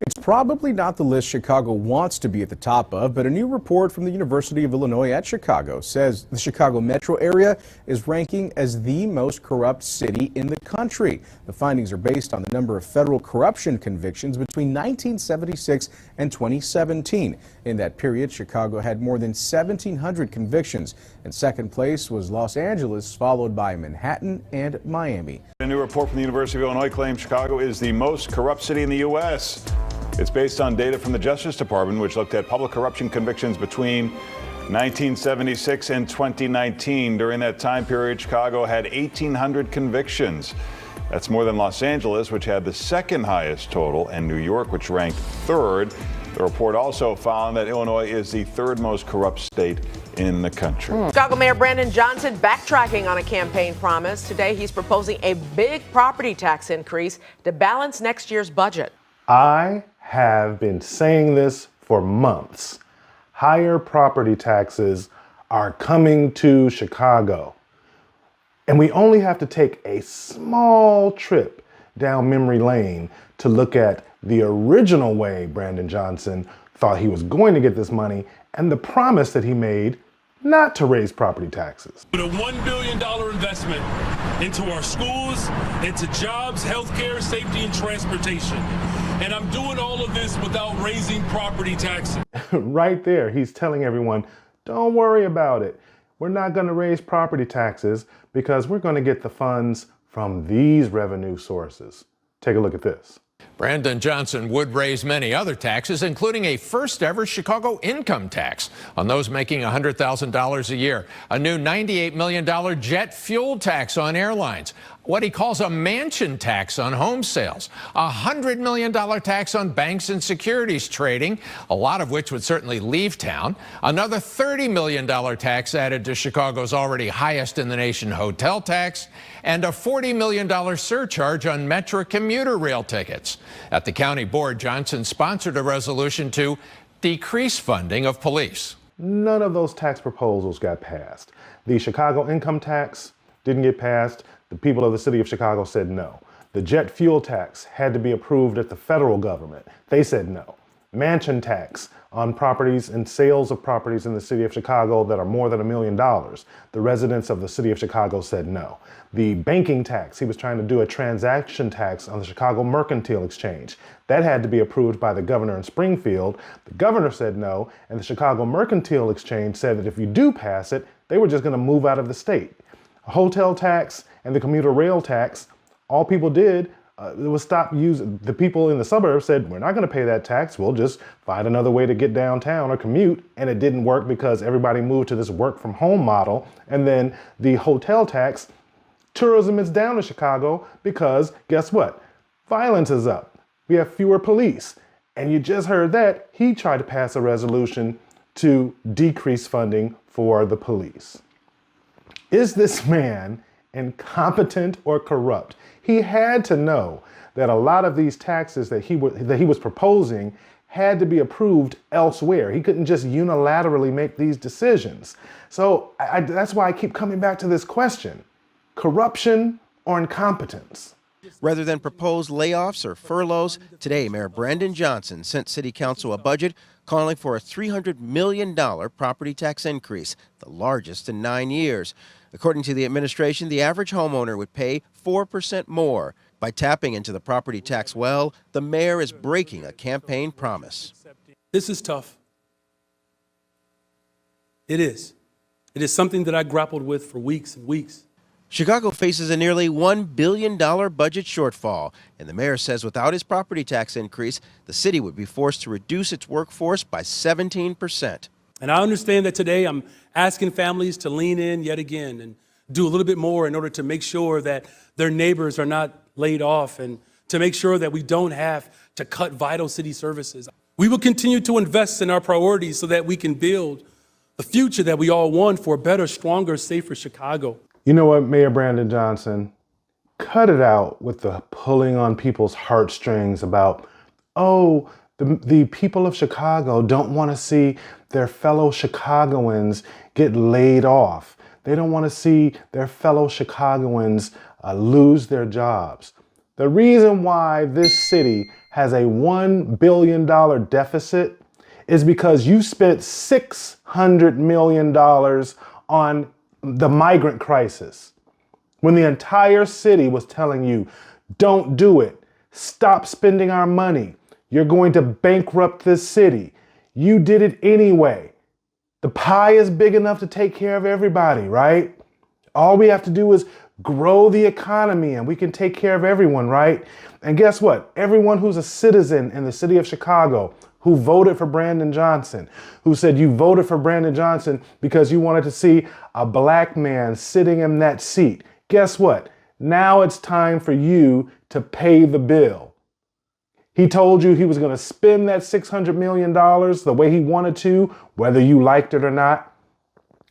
It's probably not the list Chicago wants to be at the top of, but a new report from the University of Illinois at Chicago says the Chicago metro area is ranking as the most corrupt city in the country. The findings are based on the number of federal corruption convictions between 1976 and 2017. In that period, Chicago had more than 1,700 convictions, and second place was Los Angeles, followed by Manhattan and Miami. A new report from the University of Illinois claims Chicago is the most corrupt city in the U.S. It's based on data from the Justice Department, which looked at public corruption convictions between 1976 and 2019. During that time period, Chicago had 1,800 convictions. That's more than Los Angeles, which had the second highest total, and New York, which ranked third. The report also found that Illinois is the third most corrupt state in the country. Chicago Mayor Brandon Johnson backtracking on a campaign promise. Today, he's proposing a big property tax increase to balance next year's budget. I have been saying this for months. Higher property taxes are coming to Chicago. And we only have to take a small trip down memory lane to look at the original way Brandon Johnson thought he was going to get this money and the promise that he made not to raise property taxes. With a $1 billion investment into our schools, into jobs, healthcare, safety, and transportation. And I'm doing all of this without raising property taxes. Right there, he's telling everyone, don't worry about it. We're not going to raise property taxes because we're going to get the funds from these revenue sources. Take a look at this. Brandon Johnson would raise many other taxes, including a first-ever Chicago income tax on those making $100,000 a year, a new $98 million jet fuel tax on airlines, what he calls a mansion tax on home sales, a $100 million tax on banks and securities trading, a lot of which would certainly leave town, another $30 million tax added to Chicago's already highest in the nation hotel tax, and a $40 million surcharge on Metro commuter rail tickets. At the county board, Johnson sponsored a resolution to decrease funding of police. None of those tax proposals got passed. The Chicago income tax didn't get passed. The people of the city of Chicago said no. The jet fuel tax had to be approved at the federal government. They said no. Mansion tax on properties and sales of properties in the city of Chicago that are more than $1 million. The residents of the city of Chicago said no. The banking tax, he was trying to do a transaction tax on the Chicago Mercantile Exchange. That had to be approved by the governor in Springfield. The governor said no, and the Chicago Mercantile Exchange said that if you do pass it, they were just going to move out of the state. A hotel tax and the commuter rail tax, all people did was stop using. The people in the suburbs said, we're not going to pay that tax. We'll just find another way to get downtown or commute. And it didn't work because everybody moved to this work from home model. And then the hotel tax, tourism is down in Chicago because guess what? Violence is up. We have fewer police. And you just heard that he tried to pass a resolution to decrease funding for the police. Is this man incompetent or corrupt? He had to know that a lot of these taxes that he was proposing had to be approved elsewhere. He couldn't just unilaterally make these decisions. So that's why I keep coming back to this question: corruption or incompetence? Rather than propose layoffs or furloughs, today Mayor Brandon Johnson sent City Council a budget calling for a $300 million property tax increase, the largest in 9 years. According to the administration, the average homeowner would pay 4% more. By tapping into the property tax well, the mayor is breaking a campaign promise. This is tough. It is. It is something that I grappled with for weeks and weeks. Chicago faces a nearly $1 billion budget shortfall, and the mayor says without his property tax increase, the city would be forced to reduce its workforce by 17%. And I understand that today I'm asking families to lean in yet again and do a little bit more in order to make sure that their neighbors are not laid off and to make sure that we don't have to cut vital city services. We will continue to invest in our priorities so that we can build the future that we all want for a better, stronger, safer Chicago. You know what, Mayor Brandon Johnson? Cut it out with the pulling on people's heartstrings about, oh, the people of Chicago don't want to see their fellow Chicagoans get laid off. They don't want to see their fellow Chicagoans lose their jobs. The reason why this city has a $1 billion deficit is because you spent $600 million on the migrant crisis. When the entire city was telling you, don't do it, stop spending our money, you're going to bankrupt this city. You did it anyway. The pie is big enough to take care of everybody, right? All we have to do is grow the economy and we can take care of everyone, right? And guess what? Everyone who's a citizen in the city of Chicago who voted for Brandon Johnson, who said you voted for Brandon Johnson because you wanted to see a black man sitting in that seat. Guess what? Now it's time for you to pay the bill. He told you he was going to spend that $600 million the way he wanted to, whether you liked it or not.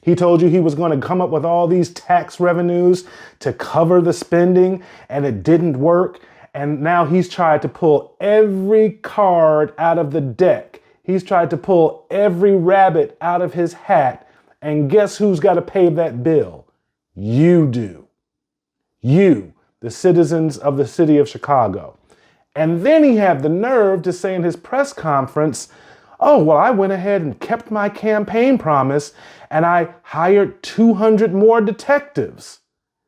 He told you he was going to come up with all these tax revenues to cover the spending, and it didn't work. And now he's tried to pull every card out of the deck. He's tried to pull every rabbit out of his hat. And guess who's got to pay that bill? You do. You, the citizens of the city of Chicago. And then he had the nerve to say in his press conference, oh, well, I went ahead and kept my campaign promise and I hired 200 more detectives.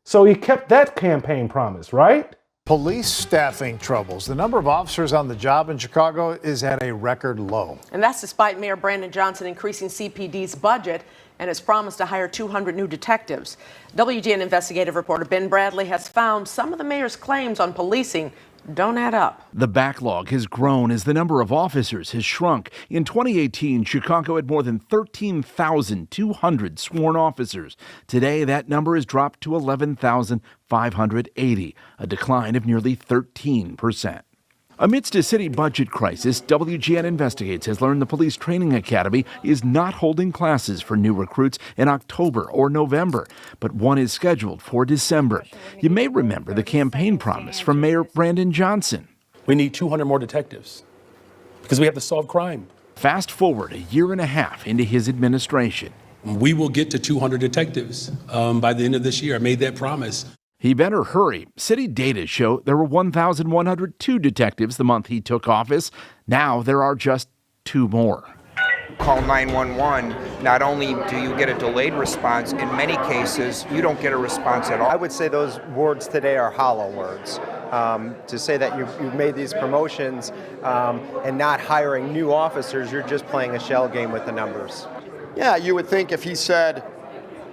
So he kept that campaign promise, right? Police staffing troubles. The number of officers on the job in Chicago is at a record low. And that's despite Mayor Brandon Johnson increasing CPD's budget and his promise to hire 200 new detectives. WGN investigative reporter Ben Bradley has found some of the mayor's claims on policing don't add up. The backlog has grown as the number of officers has shrunk. In 2018, Chicago had more than 13,200 sworn officers. Today, that number has dropped to 11,580, a decline of nearly 13%. Amidst a city budget crisis, WGN Investigates has learned the Police Training Academy is not holding classes for new recruits in October or November, but one is scheduled for December. You may remember the campaign promise from Mayor Brandon Johnson. We need 200 more detectives because we have to solve crime. Fast forward a year and a half into his administration. We will get to 200 detectives by the end of this year. I made that promise. He better hurry. City data show there were 1,102 detectives the month he took office. Now there are just 2 more. Call 911. Not only do you get a delayed response, in many cases, you don't get a response at all. I would say those words today are hollow words. To say that you've made these promotions and not hiring new officers, you're just playing a shell game with the numbers. Yeah, you would think if he said,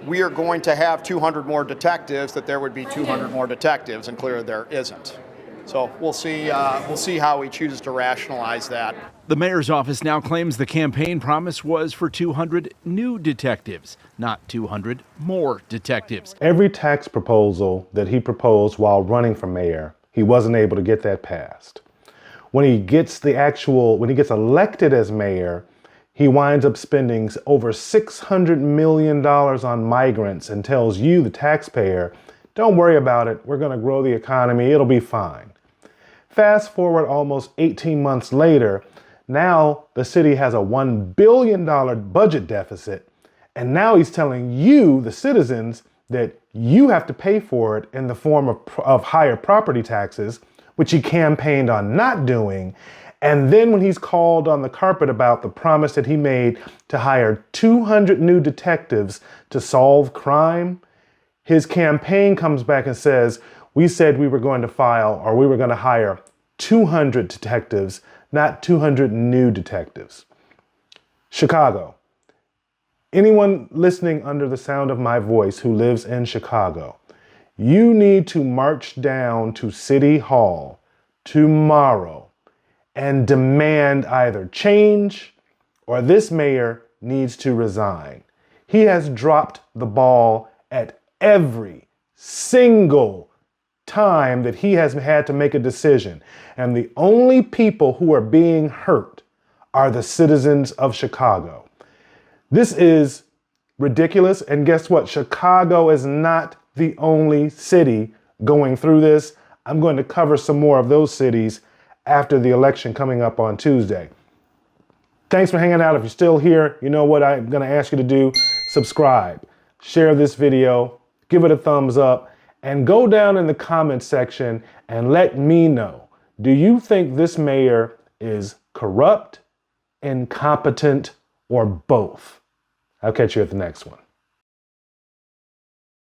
we are going to have 200 more detectives, that there would be 200 more detectives, and clearly there isn't. So we'll see how he chooses to rationalize that. The mayor's office now claims the campaign promise was for 200 new detectives, not 200 more detectives. Every tax proposal that he proposed while running for mayor, he wasn't able to get that passed. When he gets elected as mayor, he winds up spending over $600 million on migrants and tells you, the taxpayer, don't worry about it. We're going to grow the economy. It'll be fine. Fast forward almost 18 months later, now the city has a $1 billion budget deficit. And now he's telling you, the citizens, that you have to pay for it in the form of higher property taxes, which he campaigned on not doing. And then when he's called on the carpet about the promise that he made to hire 200 new detectives to solve crime, his campaign comes back and says, we said we were going to hire 200 detectives, not 200 new detectives. Chicago. Anyone listening under the sound of my voice who lives in Chicago, you need to march down to City Hall tomorrow and demand either change or this mayor needs to resign. He has dropped the ball at every single time that he has had to make a decision. And the only people who are being hurt are the citizens of Chicago. This is ridiculous. And guess what? Chicago is not the only city going through this. I'm going to cover some more of those cities after the election coming up on Tuesday. Thanks for hanging out. If you're still here, you know what I'm going to ask you to do. Subscribe, share this video, give it a thumbs up, and go down in the comment section and let me know. Do you think this mayor is corrupt, incompetent, or both? I'll catch you at the next one.